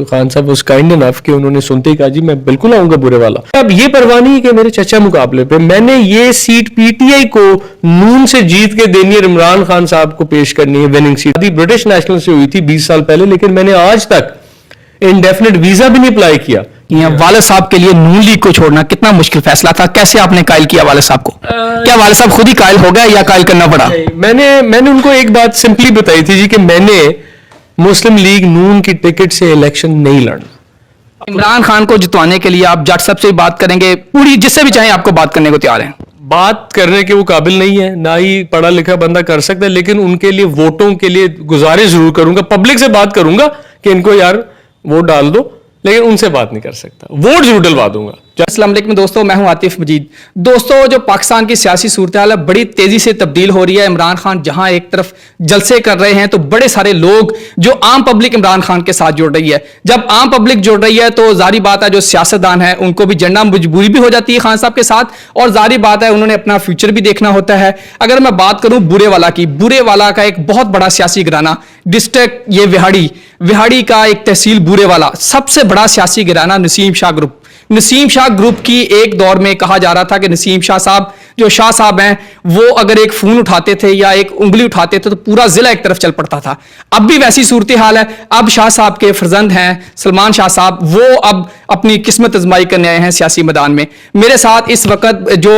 خان صاحب was kind انف کہ انہوں نے سنتے ہی کہا جی میں بالکل آؤں گا برے والا. اب یہ پرواہ نہیں کہ میرے چچا مقابلے پہ میں نے یہ سیٹ پی ٹی آئی کو نون سے جیت کے دینی ہے, عمران خان صاحب کو پیش کرنی ہے وننگ سیٹ. برٹش نیشنل سے ہوئی تھی 20 سال پہلے, لیکن میں نے آج تک انڈیفینٹ ویزا بھی نہیں اپلائی کیا. والد صاحب کے لیے نون لیگ کو چھوڑنا کتنا مشکل فیصلہ تھا, کیسے آپ نے قائل کیا والد صاحب کو؟ کیا والد صاحب خود ہی قائل ہو گئے یا قائل کرنا پڑا؟ میں نے ان کو ایک بات سمپلی بتائی تھی جی کہ میں نے مسلم لیگ نون کی ٹکٹ سے الیکشن نہیں لڑنا. عمران خان کو جتوانے کے لیے آپ جٹ صاحب سے بات کریں گے, پوری جس سے بھی چاہیں آپ کو بات کرنے کو تیار ہیں؟ بات کرنے کے وہ قابل نہیں ہے, نہ ہی پڑھا لکھا بندہ کر سکتا ہے, لیکن ان کے لیے ووٹوں کے لیے گزارش ضرور کروں گا, پبلک سے بات کروں گا کہ ان کو یار ووٹ ڈال دو, لیکن ان سے بات نہیں کر سکتا, ووٹ ضرور ڈلوا دوں گا. السلام علیکم دوستوں, میں ہوں عاطف مجید. دوستوں, جو پاکستان کی سیاسی صورتحال ہے بڑی تیزی سے تبدیل ہو رہی ہے. عمران خان جہاں ایک طرف جلسے کر رہے ہیں تو بڑے سارے لوگ جو عام پبلک عمران خان کے ساتھ جڑ رہی ہے. جب عام پبلک جڑ رہی ہے تو ظاہری بات ہے جو سیاستدان ہیں ان کو بھی جڑنا مجبوری بھی ہو جاتی ہے خان صاحب کے ساتھ, اور ظاہری بات ہے انہوں نے اپنا فیوچر بھی دیکھنا ہوتا ہے. اگر میں بات کروں برے والا کی, برے والا کا ایک بہت بڑا سیاسی گھرانہ ڈسٹرکٹ یہ وہاڑی کا ایک تحصیل برے والا, سب سے بڑا سیاسی گھرانہ نسیم شاہ گروپ. نسیم شاہ گروپ کی ایک دور میں کہا جا رہا تھا کہ نسیم شاہ صاحب جو شاہ صاحب ہیں وہ اگر ایک فون اٹھاتے تھے یا ایک انگلی اٹھاتے تھے تو پورا ضلع ایک طرف چل پڑتا تھا. اب بھی ویسی صورتحال ہے. اب شاہ صاحب کے فرزند ہیں سلمان شاہ صاحب, وہ اب اپنی قسمت آزمائی کرنے آئے ہیں سیاسی میدان میں. میرے ساتھ اس وقت جو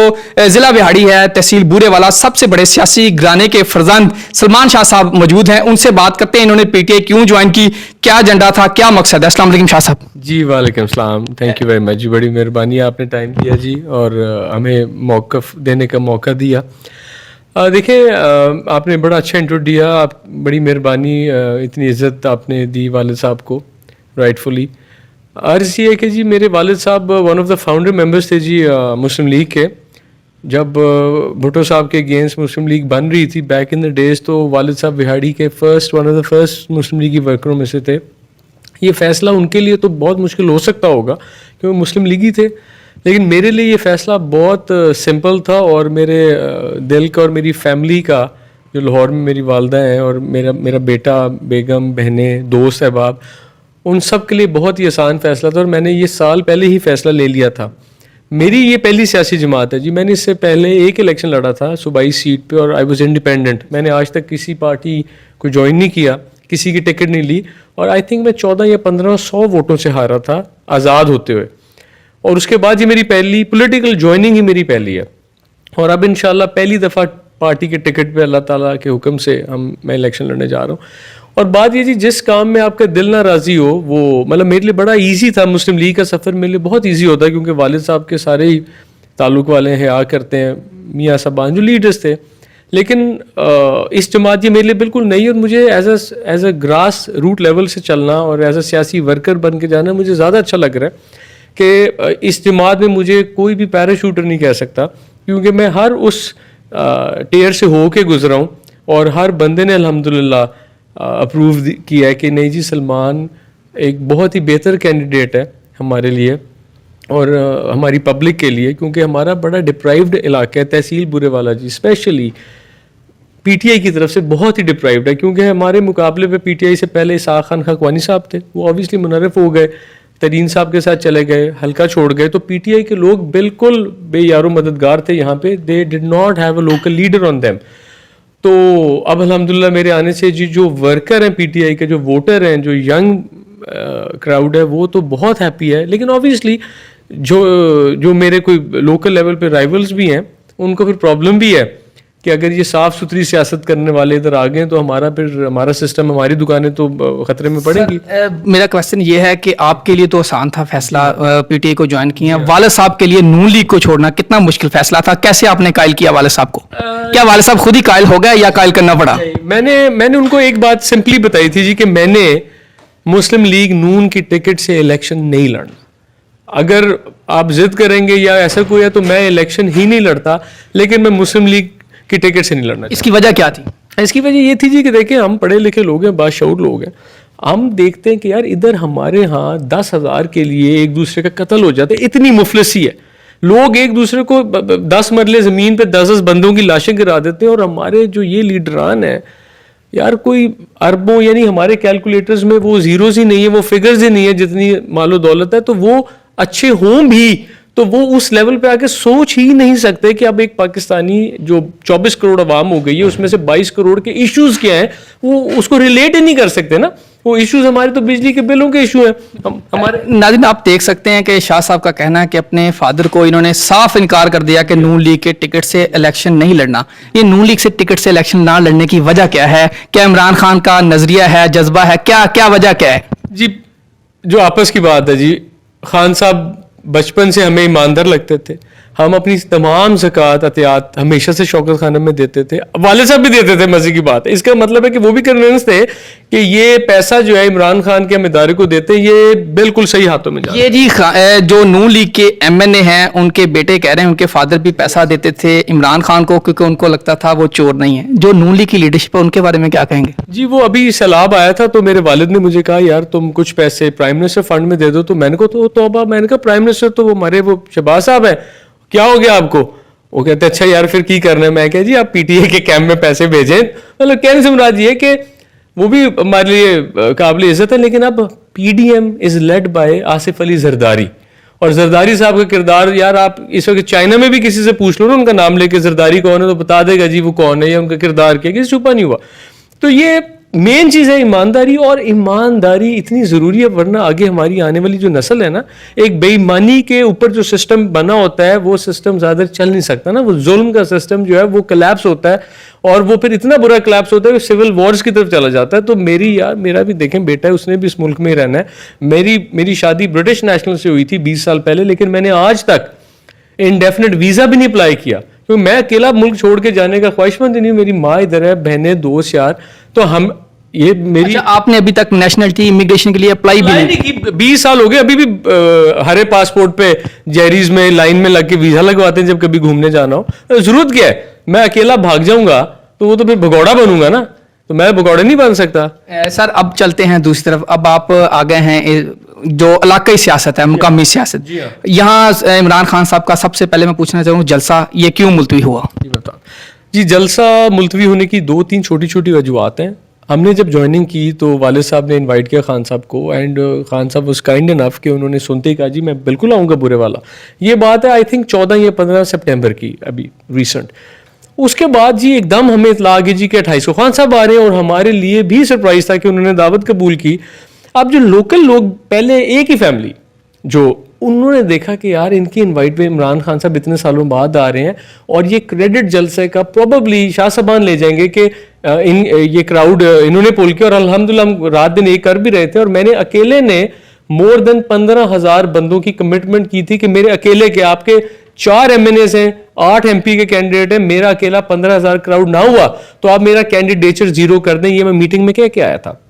ضلع وہاڑی ہے تحصیل بورے والا سب سے بڑے سیاسی گھرانے کے فرزند سلمان شاہ صاحب موجود ہیں. ان سے بات کرتے ہیں انہوں نے پی ٹی آئی کیوں جوائن کی, کیا ایجنڈا تھا, کیا مقصد ہے. السلام علیکم شاہ صاحب. جی وعلیکم السلام, تھینک یو ویری مچ جی, بڑی مہربانی آپ نے ٹائم دیا جی اور ہمیں موقف دینے کا موقع دیا. دیکھیں آپ نے بڑا اچھا انٹرو دیا, آپ بڑی مہربانی, اتنی عزت آپ نے دی والد صاحب کو رائٹفلی. عرض یہ ہے کہ جی میرے والد صاحب one of the founder members تھے جی مسلم لیگ کے. جب بھٹو صاحب کے اگینسٹ مسلم لیگ بن رہی تھی بیک ان دا ڈیز, تو والد صاحب وہاڑی کے one of the first Muslim league کی ورکروں میں سے تھے. یہ فیصلہ ان کے لیے تو بہت مشکل ہو سکتا ہوگا کہ وہ مسلم لیگی تھے, لیکن میرے لیے یہ فیصلہ بہت سمپل تھا, اور میرے دل کا اور میری فیملی کا, جو لاہور میں میری والدہ ہیں اور میرا بیٹا, بیگم, بہنیں, دوست احباب, ان سب کے لیے بہت ہی آسان فیصلہ تھا. اور میں نے یہ سال پہلے ہی فیصلہ لے لیا تھا. میری یہ پہلی سیاسی جماعت ہے جی. میں نے اس سے پہلے ایک الیکشن لڑا تھا صوبائی سیٹ پہ, اور آئی واز انڈیپینڈنٹ. میں نے آج تک کسی پارٹی کو جوائن نہیں کیا, کسی کی ٹکٹ نہیں لی, اور آئی تھنک میں 14 یا 1500 ووٹوں سے ہارا تھا آزاد ہوتے ہوئے. اور اس کے بعد یہ میری پہلی پولیٹیکل جوائننگ ہی میری پہلی ہے, اور اب انشاءاللہ پہلی دفعہ پارٹی کے ٹکٹ پہ اللہ تعالیٰ کے حکم سے میں الیکشن لڑنے جا رہا ہوں. اور بات یہ جی, جس کام میں آپ کا دل نہ راضی ہو وہ مطلب میرے لیے بڑا ایزی تھا. مسلم لیگ کا سفر میرے لیے بہت ایزی ہوتا ہے, کیونککہ والد صاحب کے سارے ہی تعلق والے حیا کرتے ہیں, میاں صاحبان جو لیڈرز تھے. لیکن اس جماعت یہ میرے لیے بالکل نہیں, اور مجھے as a grass root level سے چلنا اور ایز اے سیاسی ورکر بن کے جانا مجھے زیادہ اچھا لگ رہا ہے. کہ اس جماعت میں مجھے کوئی بھی پیراشوٹر نہیں کہہ سکتا, کیونکہ میں ہر اس ٹیئر سے ہو کے گزرا ہوں, اور ہر بندے نے الحمدللہ اپروو کیا ہے کہ نہیں جی سلمان ایک بہت ہی بہتر کینڈیڈیٹ ہے ہمارے لیے اور ہماری پبلک کے لیے, کیونکہ ہمارا بڑا ڈپرائیوڈ علاقہ ہے تحصیل برے والا جی. اسپیشلی پی ٹی آئی کی طرف سے بہت ہی ڈپرائیوڈ ہے, کیونکہ ہمارے مقابلے پہ پی ٹی آئی سے پہلے اسحاق خان خاکوانی صاحب تھے, وہ اوبیسلی منحرف ہو گئے, ترین صاحب کے ساتھ چلے گئے, حلقہ چھوڑ گئے. تو پی ٹی آئی کے لوگ بالکل بے یار و مددگار تھے یہاں پہ. They did not have a local leader on them. تو اب الحمدللہ میرے آنے سے جی جو ورکر ہیں پی ٹی آئی کے, جو ووٹر ہیں, جو ینگ کراؤڈ ہے, وہ تو بہت ہیپی ہے. لیکن اوبیسلی جو میرے کوئی لوکل لیول پہ رائیولز بھی ہیں, ان کو پھر پرابلم بھی ہے کہ اگر یہ صاف ستھری سیاست کرنے والے ادھر آ گئے تو ہمارا سسٹم, ہماری دکانیں تو خطرے میں پڑیں گی. میرا کوشچن یہ ہے کہ آپ کے لیے تو آسان تھا فیصلہ پی ٹی آئی کو جوائن کیا, والد صاحب کے لیے نون لیگ کو چھوڑنا کتنا مشکل فیصلہ تھا, کیسے آپ نے قائل کیا والد صاحب کو؟ کیا والد صاحب خود ہی قائل ہو گئے یا قائل کرنا پڑا؟ میں نے ان کو ایک بات سمپلی بتائی تھی جی کہ میں نے مسلم لیگ نون کی ٹکٹ سے الیکشن نہیں لڑنا. اگر آپ ضد کریں گے یا ایسا کوئی ہے تو میں الیکشن ہی نہیں لڑتا, لیکن میں مسلم لیگ کی ٹکٹ سے نہیں لڑنا. اس کی وجہ کیا تھی؟ اس کی وجہ یہ تھی جی کہ دیکھیں ہم پڑھے لکھے لوگ ہیں, باشعور لوگ ہیں, ہم دیکھتے ہیں کہ یار ادھر ہمارے ہاں 10,000 کے لیے ایک دوسرے کا قتل ہو جاتا ہے. اتنی مفلسی ہے, لوگ ایک دوسرے کو 10 مرلے زمین پہ 10 بندوں کی لاشیں گرا دیتے ہیں. اور ہمارے جو یہ لیڈران ہیں यार कोई अरबों, यानी हमारे कैलकुलेटर्स में वो जीरोस ही नहीं है, वो फिगर्स ही नहीं है जितनी मालो दौलत है, तो वो अच्छे हों भी तो वो उस लेवल पे आके सोच ही नहीं सकते कि अब एक पाकिस्तानी जो 24 करोड़ आवाम हो गई है उसमें से 22 करोड़ के इश्यूज क्या हैं, वो उसको रिलेट ही नहीं कर सकते ना. वो इश्यूज हमारे तो बिजली के बिलों के इशू हैं. हमारे नाज़रीन, आप देख सकते हैं कि शाह साहब का कहना है कि अपने फादर को इन्होंने साफ इनकार कर दिया कि नून लीग के टिकट से इलेक्शन नहीं लड़ना. ये नून लीग से टिकट से इलेक्शन ना लड़ने की वजह क्या है? क्या इमरान खान का नजरिया है, जज्बा है, क्या क्या वजह क्या है? जी जो आपस की बात है जी, खान साहब बचपन से हमें ईमानदार लगते थे. हम अपनी तमाम ज़कात अतियात हमेशा से शौकत खानम में देते थे, वाले साहब भी देते थे. मजे की बात है, इसका मतलब है कि वो भी कन्विंस थे कि ये पैसा जो है इमरान खान के हम इदारे को देते हैं, ये बिल्कुल सही हाथों में जा. ये जी जो नून लीग के एमएनए हैं, उनके बेटे कह रहे हैं उनके फादर भी पैसा देते थे इमरान खान को क्योंकि उनको लगता था वो चोर नहीं है. जो नून लीग की लीडरशिप है उनके बारे में क्या कहेंगे? जी वो अभी सैलाब आया था तो मेरे वालिद ने मुझे कहा यार तुम कुछ पैसे प्राइम मिनिस्टर फंड में दे दो. तो मैंने कहा तो तौबा, मैंने कहा प्राइम मिनिस्टर तो वो हमारे वो शहबाज साहब है, क्या हो गया आपको? वो कहते अच्छा यार फिर की करना है. मैं कहा जी आप पीटीए के कैंप में पैसे भेजें. मतलब कहने से मुराद ये कि वो भी हमारे लिए काबिल इज्जत है, लेकिन अब PDM is led by Asif Ali Zardari. और जरदारी साहब का किरदार यार आप इस वक्त चाइना में भी किसी से पूछ लो ना उनका नाम लेके जरदारी कौन है तो बता देगा जी वो कौन है या उनका किरदार क्या, किसी छुपा नहीं हुआ. तो ये मेन चीज़ है ईमानदारी, और ईमानदारी इतनी ज़रूरी है वरना आगे हमारी आने वाली जो नस्ल है ना, एक बेईमानी के ऊपर जो सिस्टम बना होता है वो सिस्टम ज़्यादा चल नहीं सकता ना. वो जुल्म का सिस्टम जो है वो कलैप्स होता है और वो फिर इतना बुरा कलैप्स होता है कि सिविल वॉर्स की तरफ चला जाता है. तो मेरा भी देखें बेटा है, उसने भी इस मुल्क में ही रहना है. मेरी शादी ब्रिटिश नेशनल से हुई थी 20 साल पहले, लेकिन मैंने आज तक इंडेफिनेट वीज़ा भी नहीं अप्लाई किया क्योंकि मैं अकेला मुल्क छोड़ के जाने का ख्वाहिशमंद नहीं हूँ. मेरी माँ इधर है, बहनें, दोस्त, यार. तो हम ये मेरी अच्छा, आपने अभी तक नेशनलिटी इमिग्रेशन के लिए अप्लाई भी नहीं की. 20 साल हो गए, अभी भी हरे पासपोर्ट पे जेरीज में लाइन में लग के वीजा लगवाते हैं जब कभी घूमने जाना हो. जरूरत क्या है, मैं अकेला भाग जाऊंगा तो वो तो फिर भगौड़ा बनूंगा ना, तो मैं भगौड़ा नहीं बन सकता. सर अब चलते हैं दूसरी तरफ. अब आप आ गए हैं जो इलाकाई सियासत है, मुकामी सियासत. जी हाँ. यहाँ इमरान खान साहब का सबसे पहले मैं पूछना चाहूँगा जलसा ये क्यों मुलतवी हुआ? जी बता जी, जलसा मुलतवी होने की 2-3 छोटी छोटी वजूहत हैं. हमने जब ज्वाइनिंग की तो वालिद साहब ने इनवाइट किया खान साहब को, एंड खान साहब वाज काइंड इनफ कि उन्होंने सुनते ही कहा जी मैं बिल्कुल आऊँगा बुरे वाला. ये बात है आई थिंक 14 या 15 सितंबर की, अभी रिसेंट. उसके बाद जी एकदम हमें इतला आ गई जी कि 28 को खान साहब आ रहे हैं, और हमारे लिए भी सरप्राइज था कि उन्होंने दावत कबूल की. अब जो लोकल लोग, पहले एक ही फैमिली जो उन्होंने देखा कि यार इनकी इनवाइट पे इमरान खान साहब इतने सालों बाद आ रहे हैं और ये क्रेडिट जलसे का प्रोबेबली शाह साहबान ले जाएंगे कि ये क्राउड इन्होंने पुल किया. और अल्हम्दुलिल्लाह हम रात दिन ये कर भी रहे थे, और मैंने अकेले ने मोर देन 15,000 बंदों की कमिटमेंट की थी कि मेरे अकेले के, आपके 4 एमएनएस हैं, 8 एमपी के कैंडिडेट हैं, मेरा अकेला 15,000 क्राउड ना हुआ तो आप मेरा कैंडिडेचर जीरो कर दें. ये मैं मीटिंग में कह के आया था.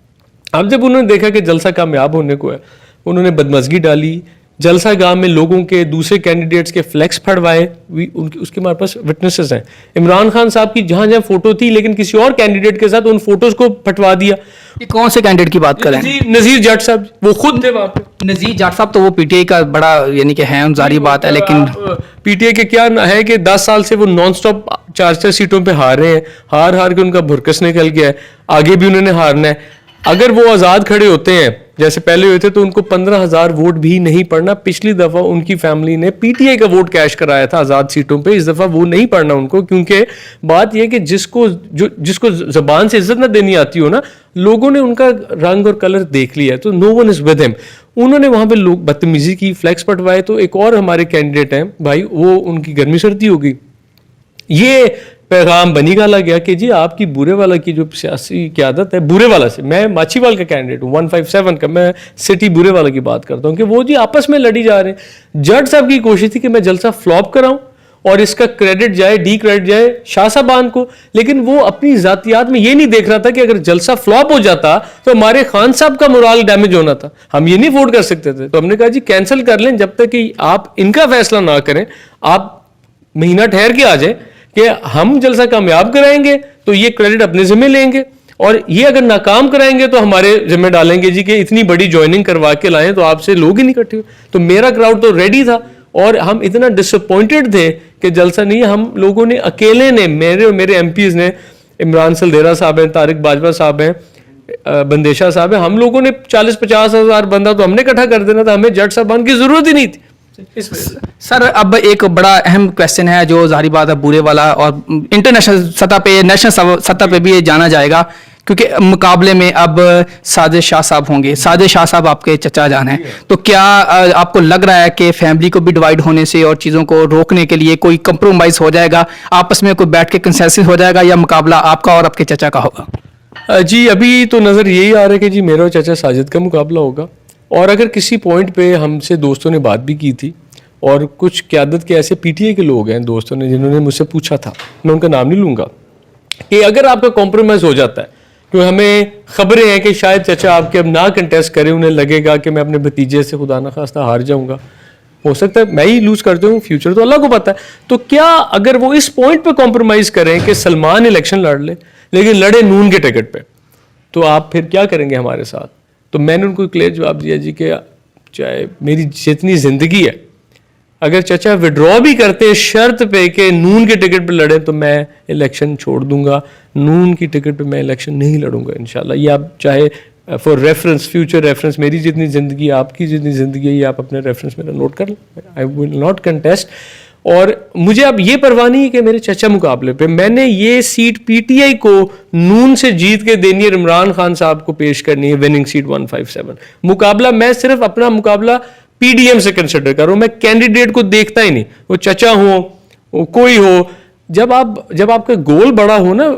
अब जब उन्होंने देखा कि जलसा कामयाब होने को है, उन्होंने बदमज़गी डाली. जलसा गांव में लोगों के दूसरे कैंडिडेट्स के फ्लैक्स फड़वाए, उसके हमारे पास विटनेसेस हैं. इमरान खान साहब की जहां जहां फोटो थी लेकिन किसी और कैंडिडेट के साथ उन फोटोज को फटवा दिया. ये कौन से कैंडिडेट की बात कर रहे हैं? नजीर जट साहब, वो खुद थे वहां पे. नजीर जाट साहब तो वो पीटीआई का बड़ा यानी कि है, जारी बात है, लेकिन पीटीआई के क्या है कि 10 साल से वो नॉन स्टॉप 4 सीटों पे हार रहे हैं. हार के उनका भुरकस निकल गया है, आगे भी उन्होंने हारना है. अगर वो आज़ाद खड़े होते हैं जैसे पहले हुए थे तो उनको 15,000 वोट भी नहीं पड़ना. पिछली दफ़ा उनकी फैमिली ने पीटीआई का वोट कैश कराया था आज़ाद सीटों पे, इस दफ़ा वो नहीं पड़ना उनको, क्योंकि बात यह कि जिसको ज़बान से इज्जत ना देनी आती हो ना, लोगों ने उनका रंग और कलर देख लिया है, तो no one is with him. उन्होंने वहाँ पे लोग बदतमीजी की, फ्लैक्स पटवाए. तो एक और हमारे कैंडिडेट हैं भाई, वो उनकी गर्मी सर्दी हो गई. ये पैगाम बनी गाला गया कि जी आपकी बुरे वाला की जो सियासी क़यादत है, बुरे वाला से, मैं माछीवाल का कैंडिडेट हूँ 157 का, मैं सिटी बुरे वाला की बात करता हूँ कि वो जी आपस में लड़ी जा रहे हैं. जट साहब की कोशिश थी कि मैं जलसा फ्लॉप कराऊं और इसका क्रेडिट जाए, डी क्रेडिट जाए शाह साहबान को, लेकिन वो अपनी जातियात में ये नहीं देख रहा था कि अगर जलसा फ्लॉप हो जाता तो हमारे खान साहब का मोराल डैमेज होना था, हम ये नहीं अफोर्ड कर सकते थे. तो हमने कहा जी कैंसिल कर लें जब तक कि आप इनका फैसला ना करें, आप महीना ठहर के आ जाए कि हम जलसा कामयाब कराएंगे तो ये क्रेडिट अपने जिम्मे लेंगे, और ये अगर नाकाम कराएंगे तो हमारे जिम्मे डालेंगे जी कि इतनी बड़ी ज्वाइनिंग करवा के लाएं तो आपसे लोग ही नहीं इकट्ठे हुए. तो मेरा क्राउड तो रेडी था और हम इतना डिसअपॉइंटेड थे कि जलसा नहीं, हम लोगों ने अकेले ने, मेरे और मेरे एमपीज ने इमरान सलदेरा साहब हैं, तारिक बाजवा साहब हैं, बंदेशा साहब हैं, हम लोगों ने 40-50 हज़ार बंदा तो हमने इकट्ठा कर देना था, हमें जट साहबान की ज़रूरत ही नहीं थी। सर अब एक बड़ा अहम क्वेश्चन है जो ज़ाहिर बात है बुरे वाला, और इंटरनेशनल सतह पे, नेशनल सतह पे भी ये जाना जाएगा, क्योंकि मुकाबले में अब साजिद शाह साहब होंगे। साजिद शाह साहब आपके चचा जान हैं, तो क्या आपको लग रहा है कि फैमिली को भी डिवाइड होने से और चीज़ों को रोकने के लिए कोई कंप्रोमाइज़ हो जाएगा, आपस में कोई बैठ के कंसेंसस हो जाएगा, या मुकाबला आपका और आपके चचा का होगा? जी अभी तो नज़र यही आ रहा है कि जी मेरा और चचा साजिद का मुकाबला होगा। और अगर किसी पॉइंट पे हमसे दोस्तों ने बात भी की थी, और कुछ क़यादत के ऐसे पीटीआई के लोग हैं दोस्तों ने जिन्होंने मुझसे पूछा था, मैं उनका नाम नहीं लूँगा, कि अगर आपका कॉम्प्रोमाइज़ हो जाता है, क्योंकि हमें खबरें हैं कि शायद चचा आपके अब ना कंटेस्ट करें, उन्हें लगेगा कि मैं अपने भतीजे से खुदा न खास्ता हार जाऊँगा, हो सकता है मैं ही लूज़ करते हूँ, फ्यूचर तो अल्लाह को पता है। तो क्या अगर वो इस पॉइंट पे कॉम्प्रोमाइज़ करें कि सलमान इलेक्शन लड़ ले लेकिन लड़े नून के टिकट पे, तो आप फिर क्या करेंगे हमारे साथ? तो मैंने उनको क्लियर जवाब दिया जी कि चाहे मेरी जितनी ज़िंदगी है, अगर चचा विड्रॉ भी करते हैं शर्त पे कि नून के टिकट पे लड़े, तो मैं इलेक्शन छोड़ दूंगा, नून की टिकट पे मैं इलेक्शन नहीं लड़ूंगा इंशाल्लाह। ये आप चाहे फॉर रेफरेंस, फ्यूचर रेफरेंस, मेरी जितनी ज़िंदगी आपकी जितनी ज़िंदगी है, ये आप अपने रेफरेंस मेरा नोट कर लें। I will not contest. और मुझे अब ये परवाह नहीं है कि मेरे चचा मुकाबले पे मैंने ये सीट पीटीआई को नून से जीत के देनी है, इमरान खान साहब को पेश करनी है, विनिंग सीट 157। मुकाबला मैं सिर्फ अपना मुकाबला पीडीएम से कंसिडर कर रहा हूं, मैं कैंडिडेट को देखता ही नहीं, वो चचा हो वो कोई हो। जब आपका गोल बड़ा हो ना,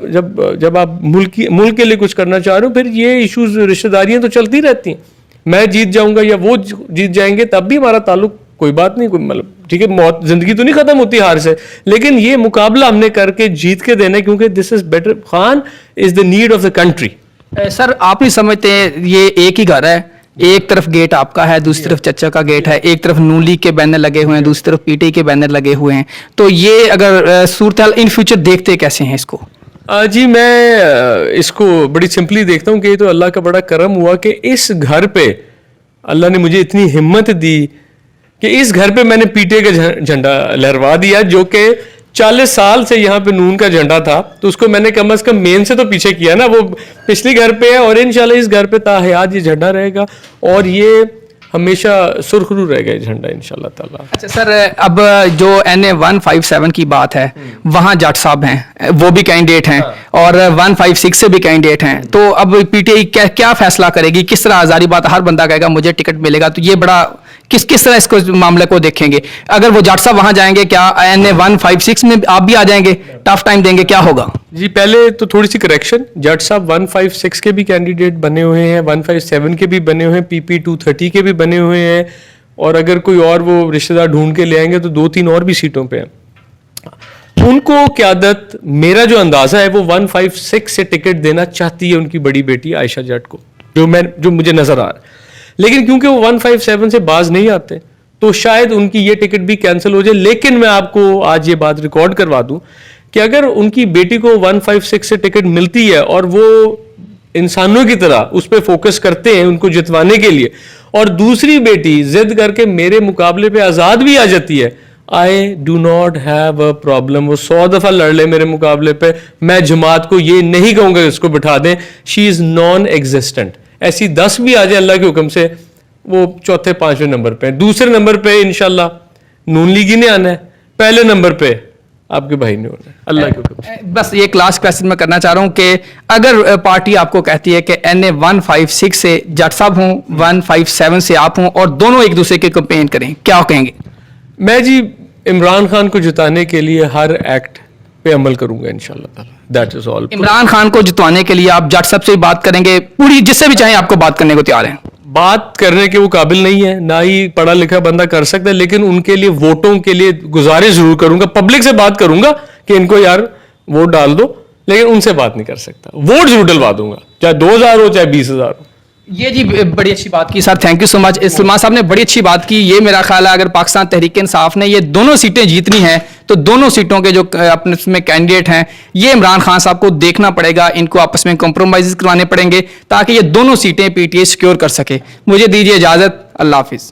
जब आप मुल्क के लिए कुछ करना चाह रहे हो, फिर ये इश्यूज रिश्तेदारियां तो चलती रहती हैं। मैं जीत जाऊंगा या वो जीत जाएंगे तब भी हमारा ताल्लुक कोई बात नहीं, कोई मतलब ठीक है, मौत जिंदगी तो नहीं खत्म होती हार से, लेकिन ये मुकाबला हमने करके जीत के देना है, क्योंकि this is better. Khan is the need of the country. Sir आप नहीं समझते ये एक ही घर है, एक तरफ गेट आपका है, दूसरी तरफ चचा का गेट है, एक तरफ नून लीग के बैनर लगे हुए हैं, दूसरी तरफ पीटीआई के बैनर लगे हुए हैं, तो ये अगर सूरत हाल इन फ्यूचर देखते कैसे हैं इसको? जी मैं इसको बड़ी सिंपली देखता हूँ कि ये तो अल्लाह का बड़ा करम हुआ कि इस घर पे अल्लाह ने मुझे इतनी हिम्मत दी कि इस घर पे मैंने पीटीआई का झंडा लहरवा दिया, जो कि 40 साल से यहाँ पे नून का झंडा था, तो उसको मैंने कम अज कम मेन से तो पीछे किया ना, वो पिछली घर पे है, और इंशाल्लाह इस घर पे ताहयात ये झंडा रहेगा और ये हमेशा सुरखरू रहेगा ये झंडा इंशाल्लाह ताला। अच्छा सर, अब जो NA 157 की बात है, वहाँ जाट साहब हैं, वो भी कैंडिडेट हैं, और 156 से भी कैंडिडेट हैं, तो अब पीटीआई क्या फैसला करेगी, किस तरह? आजारी बात, हर बंदा कहेगा मुझे टिकट मिलेगा, तो ये बड़ा किस तरह इसको मामले को देखेंगे? अगर वो जाट साहब वहां जाएंगे, क्या NA 156 में आप भी आ जाएंगे? टफ टाइम देंगे, क्या होगा? जी पहले तो थोड़ी सी करेक्शन, जाट साहब 156 के भी कैंडिडेट बने हुए हैं, 157 के भी बने हुए हैं, PP 230 के भी बने हुए हैं, और अगर कोई और वो रिश्तेदार ढूंढ के ले आएंगे तो 2-3 और भी सीटों पे हैं। उनको क़यादत, मेरा जो अंदाजा है, वो 156 से टिकट देना चाहती है उनकी बड़ी बेटी आयशा जट को, जो मुझे नजर आ रहा है। लेकिन क्योंकि वो 157 से बाज नहीं आते, तो शायद उनकी ये टिकट भी कैंसिल हो जाए। लेकिन मैं आपको आज ये बात रिकॉर्ड करवा दूं कि अगर उनकी बेटी को 156 से टिकट मिलती है और वो इंसानों की तरह उस पर फोकस करते हैं उनको जितवाने के लिए, और दूसरी बेटी जिद करके मेरे मुकाबले पे आज़ाद भी आ जाती है, I do not have a problem. वो 100 दफ़ा लड़ ले मेरे मुकाबले पे, मैं जमात को ये नहीं कहूँगा इसको बिठा दें, शी इज़ नॉन एग्जिस्टेंट। ऐसी 10 भी आ जाए अल्लाह के हुक्म से, वो 4-5वें नंबर पे। दूसरे नंबर पे इंशाल्लाह नून लीग ही ने आना है, पहले नंबर पे आपके भाई ने होना है अल्लाह के हुक्म से। बस ये लास्ट क्वेश्चन मैं करना चाह रहा हूँ कि अगर पार्टी आपको कहती है कि NA 156 से जट साहब हों, 157 से आप हों, और दोनों एक दूसरे के कंपेन करें, क्या कहेंगे? मैं जी इमरान खान को जिताने के लिए हर एक्ट पे अमल करूंगा इंशाल्लाह ताला। That is all. Imran Khan को जितवाने के लिए आप जट साहब से बात करेंगे, पूरी जिससे भी चाहे आपको बात करने को तैयार हैं? बात करने के वो काबिल नहीं है, ना ही पढ़ा लिखा बंदा कर सकता है, लेकिन उनके लिए वोटों के लिए गुजारिश जरूर करूंगा, पब्लिक से बात करूंगा कि इनको यार वोट डाल दो, लेकिन उनसे बात नहीं कर सकता। वोट जरूर डलवा दूंगा, चाहे 2000 हो चाहे 20,000 हो। ये जी बड़ी अच्छी बात की sir, thank you so much. Salman साहब ने बड़ी अच्छी बात की। ये मेरा ख्याल है अगर पाकिस्तान तहरीक इंसाफ ने ये दोनों सीटें जीतनी हैं, तो दोनों सीटों के जो अपने में कैंडिडेट हैं, ये इमरान खान साहब को देखना पड़ेगा, इनको आपस में कॉम्प्रोमाइज करवाने पड़ेंगे ताकि ये दोनों सीटें पीटीआई सिक्योर कर सके। मुझे दीजिए इजाजत, अल्लाह हाफिज।